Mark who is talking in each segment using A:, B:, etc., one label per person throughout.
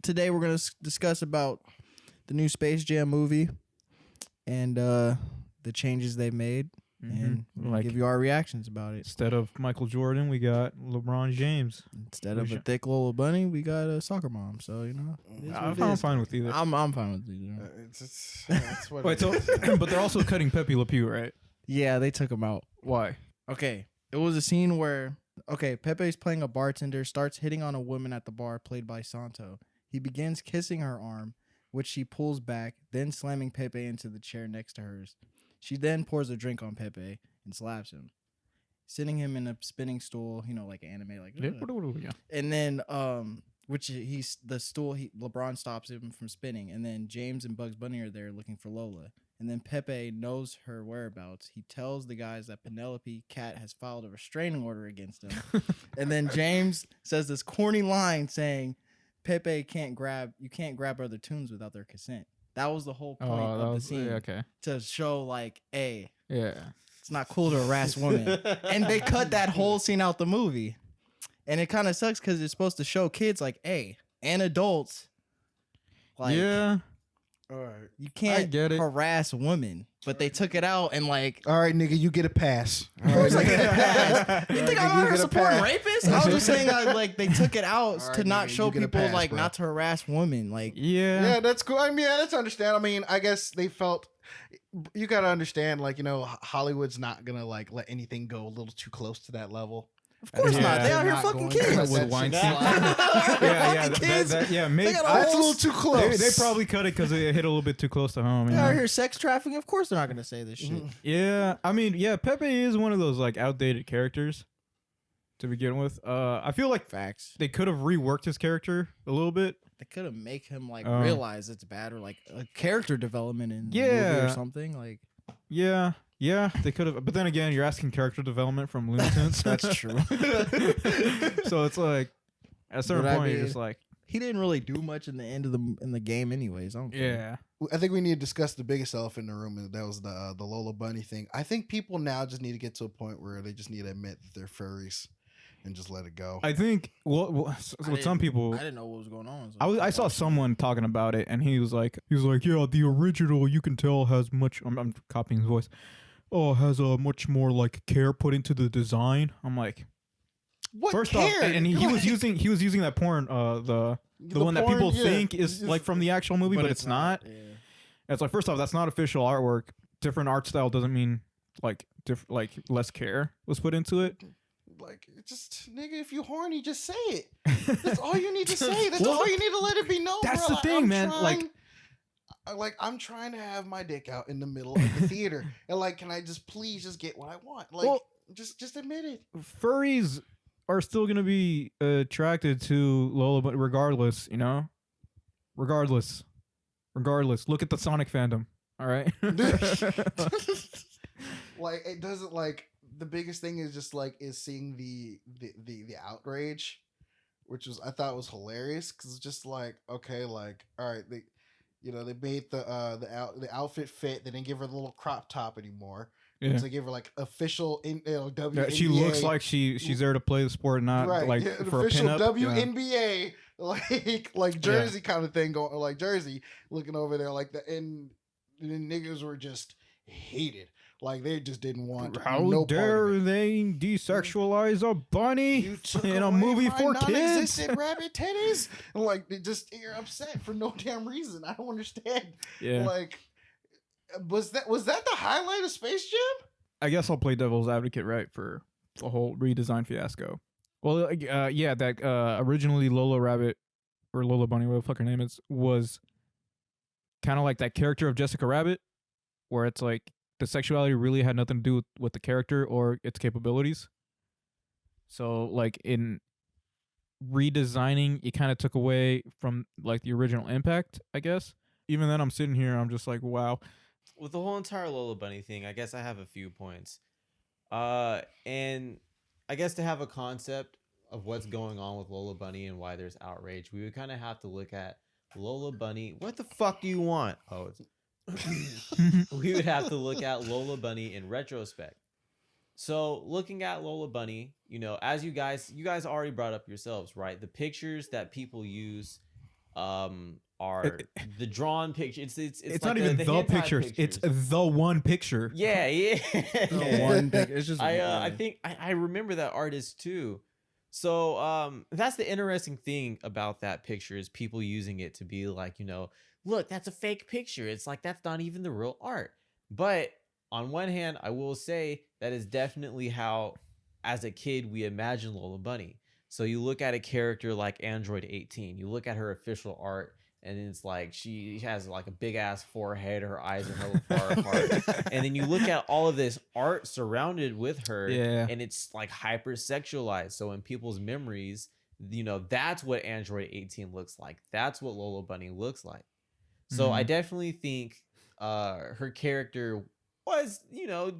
A: today we're gonna discuss about the new Space Jam movie and the changes they made, and we'll give you our reactions about it.
B: Instead of Michael Jordan, we got LeBron James.
A: Instead of a thick Lola Bunny, we got a soccer mom. So
B: I'm fine with either.
A: I'm fine with either.
C: That's what.
B: Wait, but they're also cutting Pepe Le Pew, right?
A: Yeah, they took him out.
B: Why?
A: Okay, it was a scene where Pepe's playing a bartender, starts hitting on a woman at the bar, played by Santo. He begins kissing her arm, which she pulls back, then slamming Pepe into the chair next to hers. She then pours a drink on Pepe and slaps him, sitting him in a spinning stool, like anime, like.
B: Yeah.
A: And then, LeBron stops him from spinning, and then James and Bugs Bunny are there looking for Lola. And then Pepe knows her whereabouts. He tells the guys that Penelope Cat has filed a restraining order against him. And then James says this corny line saying, Pepe you can't grab other tunes without their consent. That was the whole point of the scene.
B: Yeah, okay.
A: To show
B: Yeah.
A: It's not cool to harass women. And they cut that whole scene out the movie. And it kind of sucks because it's supposed to show kids and adults.
B: Yeah.
C: All right.
A: You can't harass women. But they took it out and
C: all right, nigga, you get a pass.
A: Of course I get a pass. You think I'm out here supporting rapists? I was just saying they took it out to not show people not to harass women.
C: Yeah, that's cool. I mean, that's understand. I mean, I guess they felt you gotta understand, Hollywood's not gonna let anything go a little too close to that level.
A: Of course not. They out here fucking kids.
B: With Weinstein. Maybe
C: that's a little too close.
B: They probably cut it because it hit a little bit too close to home.
A: They out here sex trafficking. Of course they're not gonna say this shit.
B: Yeah, I mean, Pepe is one of those outdated characters to begin with. I feel like
A: facts.
B: They could have reworked his character a little bit.
A: They could have make him realize it's bad, or a character development in the movie or something
B: Yeah, they could have, but then again, you're asking character development from Looney Tunes.
A: That's true.
B: So it's at a certain point, you're just
A: he didn't really do much in the end of the game, anyways. I don't care.
B: Yeah,
C: I think we need to discuss the biggest elephant in the room, and that was the Lola Bunny thing. I think people now just need to get to a point where they just need to admit that they're furries and just let it go.
B: I think with some people,
A: I didn't know what was going on.
B: So I saw someone talking about it, and he was like, yeah, the original, you can tell has much. I'm copying his voice. Oh, has a much more care put into the design. I'm like,
C: what?
B: First
C: care?
B: off, and he was using that porn, the one that people think is from the actual movie, but it's not. Yeah. It's first off, that's not official artwork. Different art style doesn't mean less care was put into it.
C: Just nigga, if you horny, just say it. That's all you need to say. That's all you need to let it be known.
B: That's the thing, man.
C: I'm trying to have my dick out in the middle of the theater, and can I just please just get what I want? Just admit it.
B: Furries are still gonna be attracted to Lola, but regardless, regardless. Look at the Sonic fandom. All right.
C: It doesn't the biggest thing is just is seeing the outrage, which I thought was hilarious because it's just all right, they made the outfit fit. They didn't give her the little crop top anymore. Yeah. So they gave her official WNBA.
B: Yeah, she looks like she's there to play the sport, not for
C: official
B: a pinup.
C: WNBA jersey kind of thing going jersey looking over there that, and the niggas were just hated. They just didn't want.
B: How dare they desexualize a bunny in a movie for kids?
C: Non-existent rabbit titties. You're upset for no damn reason. I don't understand.
B: Yeah.
C: Was that the highlight of Space Jam?
B: I guess I'll play devil's advocate, right, for the whole redesign fiasco. Well, that originally Lola Rabbit or Lola Bunny, whatever the fuck her name is, was kind of like that character of Jessica Rabbit, where it's the sexuality really had nothing to do with the character or its capabilities. So in redesigning, it kind of took away from the original impact, I guess. Even then, I'm sitting here, I'm just wow.
D: With the whole entire Lola Bunny thing, I guess I have a few points. And I guess to have a concept of what's going on with Lola Bunny and why there's outrage, we would kind of have to look at Lola Bunny. What the fuck do you want? Oh, it's we would have to look at Lola Bunny in retrospect. So looking at Lola Bunny, as you guys already brought up yourselves, right? The pictures that people use are the drawn picture. It's
B: It's
D: like
B: not even the
D: hentai
B: pictures. It's the one picture.
D: yeah.
A: The one pic- It's just
D: I think I remember that artist too. So that's the interesting thing about that picture is people using it to be like, look, that's a fake picture. It's like that's not even the real art. But on one hand, I will say that is definitely how, as a kid, we imagine Lola Bunny. So you look at a character like Android 18, you look at her official art, and it's like she has like a big ass forehead, her eyes are hella far apart. And then you look at all of this art surrounded with her, and it's like hypersexualized. So in people's memories, that's what Android 18 looks like. That's what Lola Bunny looks like. So I definitely think her character was,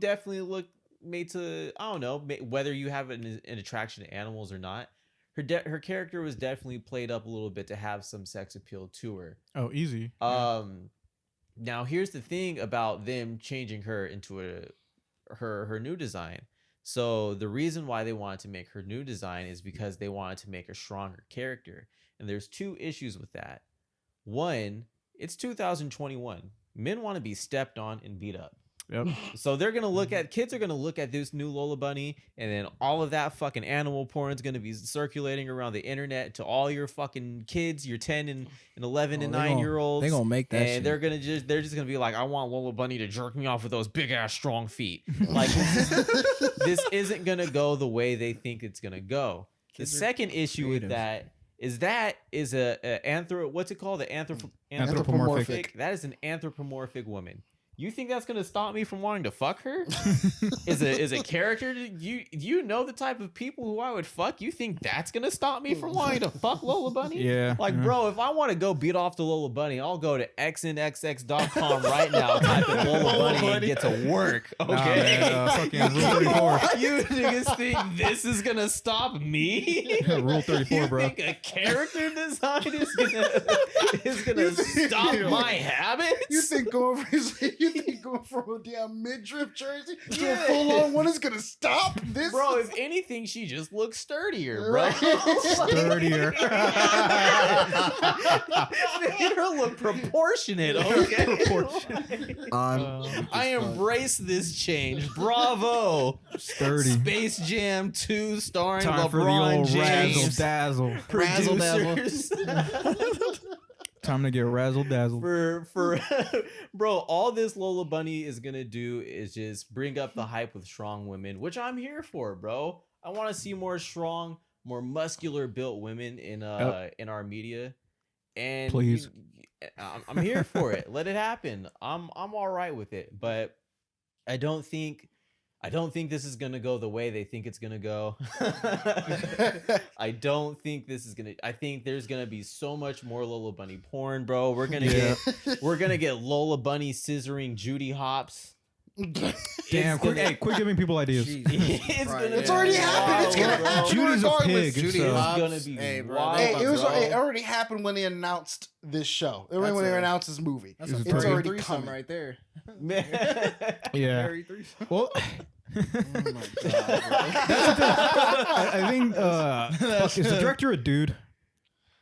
D: definitely made to, I don't know, whether you have an attraction to animals or not. Her character was definitely played up a little bit to have some sex appeal to her.
B: Oh, easy.
D: Now here's the thing about them changing her into her new design. So the reason why they wanted to make her new design is because they wanted to make a stronger character. And there's two issues with that. One, it's 2021. Men want to be stepped on and beat up.
B: Yep.
D: So kids are gonna look at this new Lola Bunny, and then all of that fucking animal porn is gonna be circulating around the internet to all your fucking kids, your 10 and 11 and 9-year-olds.
A: They gonna make that
D: and
A: shit.
D: they're just gonna be like, I want Lola Bunny to jerk me off with those big ass strong feet. Like this isn't gonna go the way they think it's gonna go. The second issue with that is what's it called?
B: Anthropomorphic.
D: That is an anthropomorphic woman. You think that's gonna stop me from wanting to fuck her? Is a character? You know the type of people who I would fuck? You think that's gonna stop me from wanting to fuck Lola Bunny?
B: Yeah.
D: Like, bro, if I want to go beat off the Lola Bunny, I'll go to xnxx.com right now, type in Lola Bunny and get to work. Okay.
B: Nah, man, fucking Rule 34.
D: You niggas think this is gonna stop me?
B: Rule 34,
D: You
B: bro.
D: think a character design is gonna stop my habits?
C: You think going from a damn midriff jersey to a full-on one is gonna stop this?
D: Bro, if anything, she just looks sturdier, bro.
B: Sturdier.
D: Made her look proportionate, okay? I embrace this change. Bravo.
B: Sturdy.
D: Space Jam 2 starring
B: Time for the
D: LeBron
B: old razzle
D: James.
B: dazzle.
D: Producers.
B: Time to get razzle dazzle.
D: For bro, all this Lola Bunny is gonna do is just bring up the hype with strong women, which I'm here for, bro. I want to see more strong, more muscular built women in our media. And
B: please,
D: I'm here for it. Let it happen. I'm all right with it, but I don't think this is gonna go the way they think it's gonna go. I don't think this is gonna. I think there's gonna be so much more Lola Bunny porn, bro. We're gonna get Lola Bunny scissoring Judy Hopps.
B: Damn! Quit giving people ideas.
C: It's already happened. It's gonna happen.
B: Judy's a pig.
A: Judy
B: so.
A: Hopps.
D: gonna be wild.
C: It already happened when they announced this show. When they announced this movie.
A: That's
B: It's
A: a
B: already
A: threesome
C: coming.
A: right there.
B: Yeah.
A: Very threesome.
B: Well,
A: Oh my god.
B: I think is the director a dude?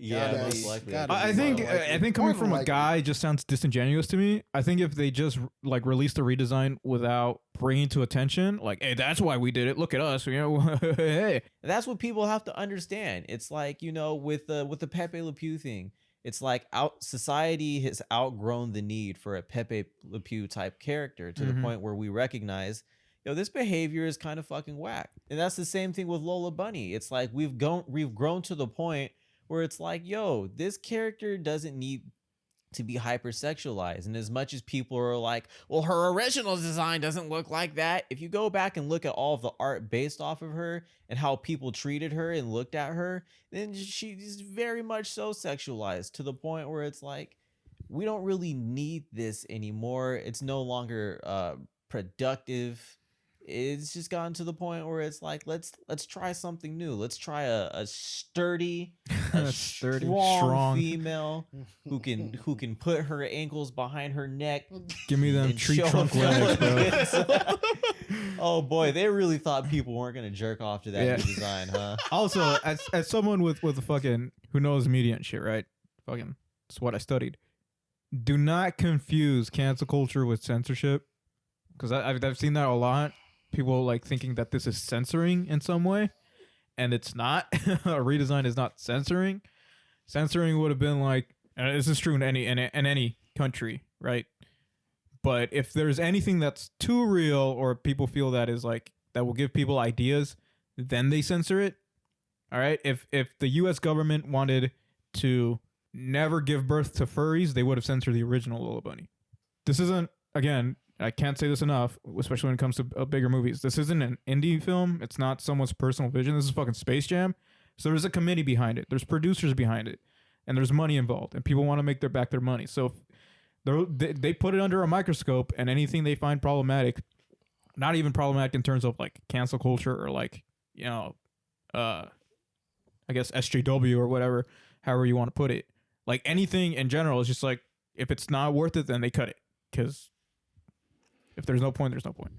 D: Yeah,
A: Gotta
D: most
A: be.
D: likely.
A: Gotta
B: I
A: be.
B: think
A: More likely.
B: I think coming
C: More
B: from a
C: likely.
B: guy just sounds disingenuous to me. I think if they just like released a redesign without bringing to attention, like, hey, that's why we did it. Look at us, hey.
D: That's what people have to understand. It's like, with the Pepe Le Pew thing. It's like society has outgrown the need for a Pepe Le Pew type character to the point where we recognize, this behavior is kind of fucking whack. And that's the same thing with Lola Bunny. It's like we've grown to the point where it's like, this character doesn't need to be hypersexualized. And as much as people are like, well, her original design doesn't look like that. If you go back and look at all of the art based off of her and how people treated her and looked at her, then she's very much so sexualized to the point where it's like, we don't really need this anymore. It's no longer productive. It's just gotten to the point where it's like, let's try something new. Let's try a sturdy, strong female who can put her ankles behind her neck.
B: Give me them
D: and
B: tree
D: show
B: trunk
D: a
B: legs, bro.
D: Oh boy, they really thought people weren't gonna jerk off to that
B: Yeah.
D: new design, huh?
B: Also, as someone with a fucking who knows media and shit, right? Fucking It's what I studied. Do not confuse cancel culture with censorship, because I've seen that a lot. People like thinking that this is censoring in some way, and it's not. A redesign is not censoring. Censoring would have been like, and this is true in any country, right? But if there's anything that's too real or people feel that is like that will give people ideas, then they censor it. All right. If the U.S. government wanted to never give birth to furries, they would have censored the original Lola Bunny. This isn't, again, I can't say this enough, especially when it comes to bigger movies. This isn't an indie film. It's not someone's personal vision. This is fucking Space Jam. So there's a committee behind it. There's producers behind it. And there's money involved. And people want to make their money. So they put it under a microscope, and anything they find problematic, not even problematic in terms of like cancel culture or like, you know, I guess SJW or whatever, however you want to put it. Like anything in general is just like, if it's not worth it, then they cut it. Because if there's no point, there's no point.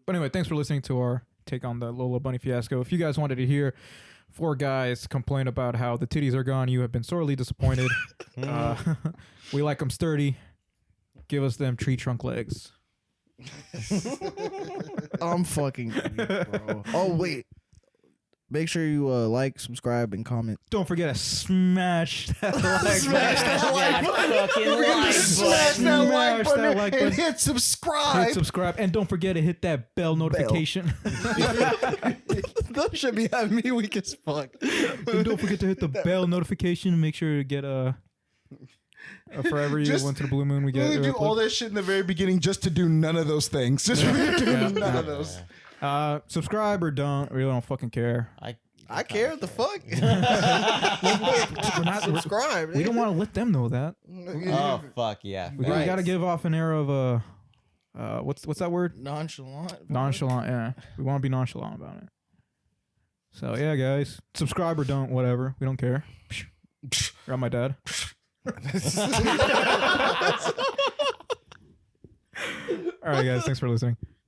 B: But anyway, thanks for listening to our take on the Lola Bunny fiasco. If you guys wanted to hear 4 guys complain about how the titties are gone, you have been sorely disappointed. We like them sturdy. Give us them tree trunk legs.
A: I'm fucking weak, bro. Oh, wait. Make sure you like, subscribe, and comment.
B: Don't forget to smash that like button.
C: Smash that like button.
D: Fucking
C: We're gonna
D: like
C: smash
D: button.
C: that like
B: Smash
C: button
B: that like
C: and
B: button.
C: hit subscribe.
B: Hit subscribe. And don't forget to hit that bell notification.
A: Those should be having me weak as fuck.
B: And don't forget to hit the bell notification and make sure to get for every
C: Just
B: once in a blue moon we get.
C: Really do all that shit in the very beginning just to do none of those things. Just really do none of those.
B: Subscribe or don't. Really don't fucking care.
A: I care what the fuck.
B: We're not,
A: Subscribe.
B: we don't want to let them know that.
D: Oh fuck yeah.
B: We got to give off an air of what's that word?
A: Nonchalant.
B: Nonchalant. Yeah, we want to be nonchalant about it. So yeah, guys, subscribe or don't, whatever. We don't care. You're my dad. All right, guys, thanks for listening.